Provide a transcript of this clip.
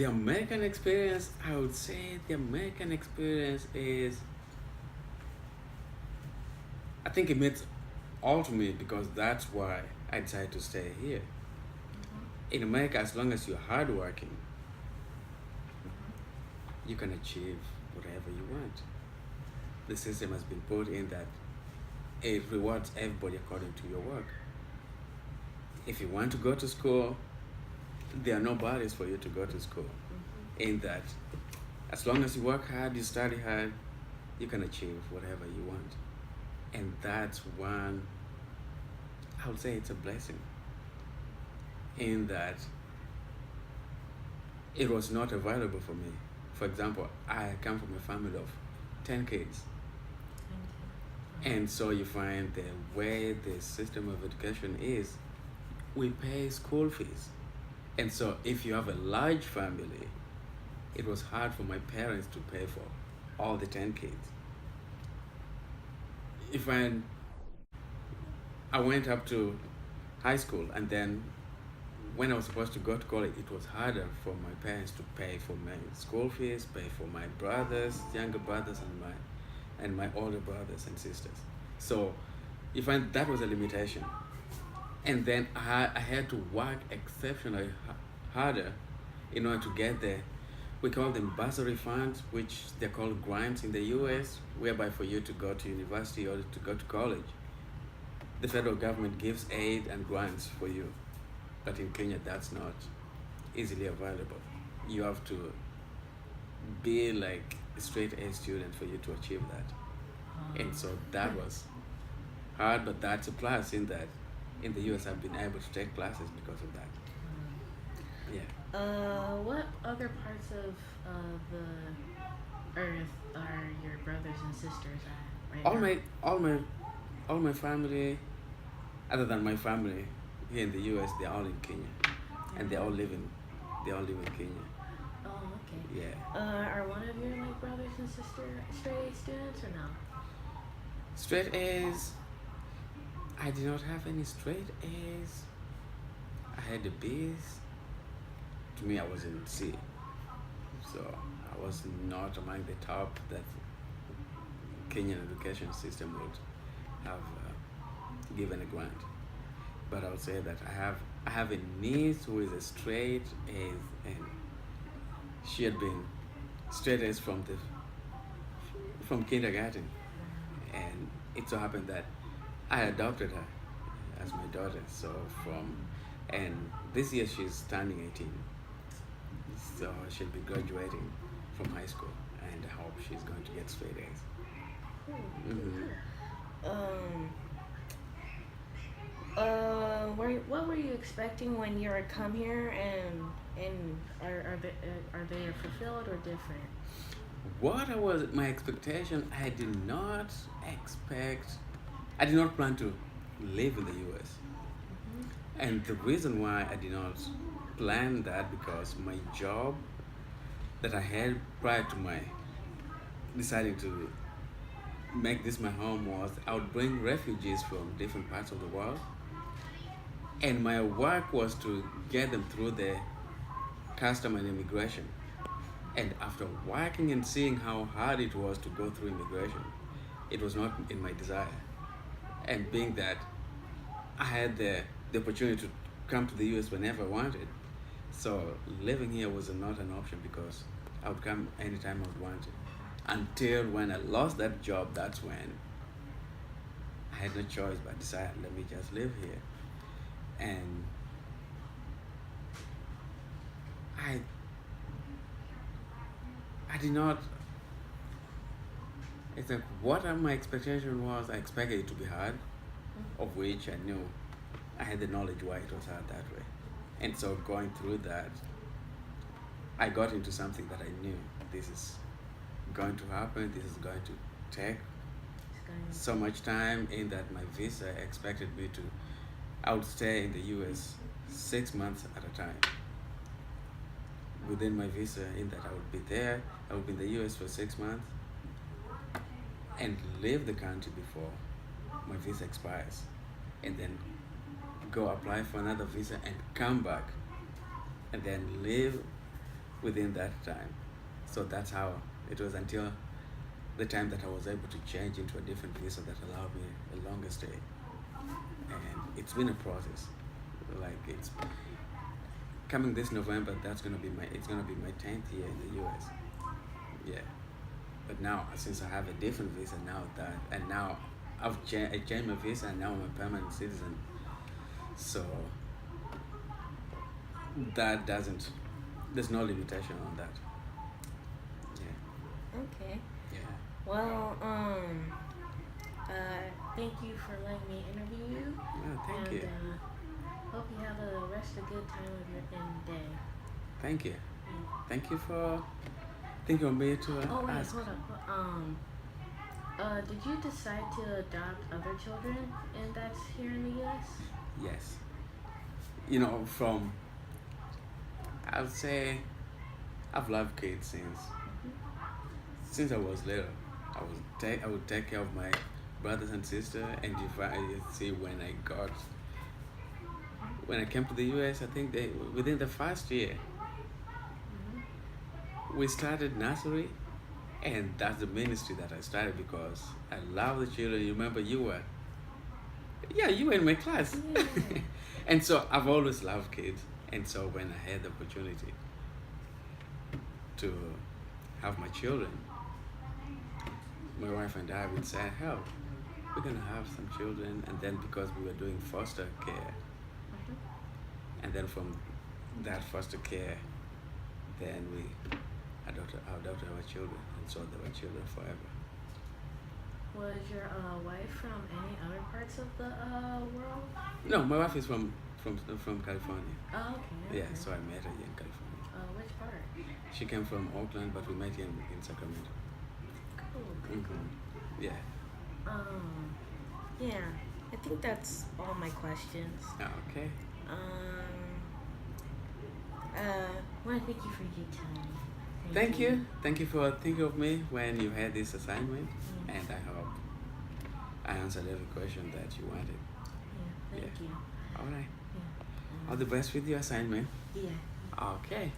The American experience, I would say the American experience is, I think it means all to me because that's why I decided to stay here. In America, as long as you're hardworking, you can achieve whatever you want. The system has been put in that it rewards everybody according to your work. If you want to go to school, there are no barriers for you to go to school. In that, as long as you work hard, you study hard, you can achieve whatever you want. And that's one, I would say it's a blessing. In that, it was not available for me. For example, I come from a family of 10 kids. And so you find the way the system of education is, we pay school fees. And so if you have a large family, it was hard for my parents to pay for all the 10 kids. If I went up to high school, and then when I was supposed to go to college, it was harder for my parents to pay for my school fees, pay for my brothers, younger brothers, and my older brothers and sisters. So you find that was a limitation. And then I had to work exceptionally harder in order to get there. We call them bursary funds, which they're called grants in the US, whereby for you to go to university or to go to college, the federal government gives aid and grants for you. But in Kenya, that's not easily available. You have to be like a straight A student for you to achieve that. And so that was hard, but that's a plus in that in the US I've been able to take classes because of that. Yeah. What other parts of the earth are your brothers and sisters at right All now? my family, other than my family here in the US, they're all in Kenya. And they all live in Kenya. Oh, okay. Yeah. Are one of your like brothers and sisters straight A students or no? Straight A's, I did not have any straight A's. I had the B's. To me, I was in C. So I was not among the top that Kenyan education system would have given a grant. But I would say that I have a niece who is a straight A's, and she had been straight A's from kindergarten. And it so happened that I adopted her as my daughter. And this year she's turning 18. So she'll be graduating from high school, and I hope she's going to get straight A's. What were you expecting when you were come here, and are they fulfilled or different? What was my expectation? I did not plan to live in the US. And the reason why I did not plan that, because my job that I had prior to my deciding to make this my home was I would bring refugees from different parts of the world. And my work was to get them through the custom and immigration. And after working and seeing how hard it was to go through immigration, it was not in my desire. And being that I had the opportunity to come to the US whenever I wanted, so living here was not an option because I would come anytime I would want it. Until when I lost that job, that's when I had no choice but decided, let me just live here. And I did not, it's like what my expectation was, I expected it to be hard, of which I knew I had the knowledge why it was hard that way. And so going through that, I got into something that I knew this is going to happen, this is going to take so much time, in that my visa expected me to, I would stay in the US 6 months at a time. Within my visa, in that I would be there, I would be in the US for 6 months and leave the country before my visa expires, and then go apply for another visa and come back, and then live within that time. So that's how it was until the time that I was able to change into a different visa that allowed me a longer stay. And it's been a process. Like it's coming this November. It's gonna be my 10th year in the U.S. Yeah, but now since I have a different visa now that and now I changed my visa and now I'm a permanent citizen. So that doesn't there's no limitation on that. Yeah. Okay. Yeah. Well, thank you for letting me interview you. Yeah, thank and you. hope you have a rest of good time of your day. Thank you. Yeah. Thank you for thinking of me to Oh wait, ask. hold up. Did you decide to adopt other children and that's here in the U.S.? Yes. You know, from I would say I've loved kids since I was little. I would take care of my brothers and sister, and if I see when I came to the U.S., I think within the first year we started nursery, and that's the ministry that I started because I love the children. You remember you were in my class, Yeah. and so I've always loved kids, and so when I had the opportunity to have my children, my wife and I would say, "Hell, we're gonna have some children," and then because we were doing foster care, and then from that foster care, then we adopted our children, and so they were children forever. Was your wife from any other parts of the world? No, my wife is from California. Oh, okay. Yeah, so I met her here in California. Which part? She came from Oakland, but we met here in Sacramento. Cool. Yeah. Yeah. I think that's all my questions. Okay. Want to thank you for your time. Thank you. Thank you for thinking of me when you had this assignment, Yeah. and I hope I answered every question that you wanted. Yeah. Thank you. All right. Yeah. All the best with your assignment. Yeah. Okay.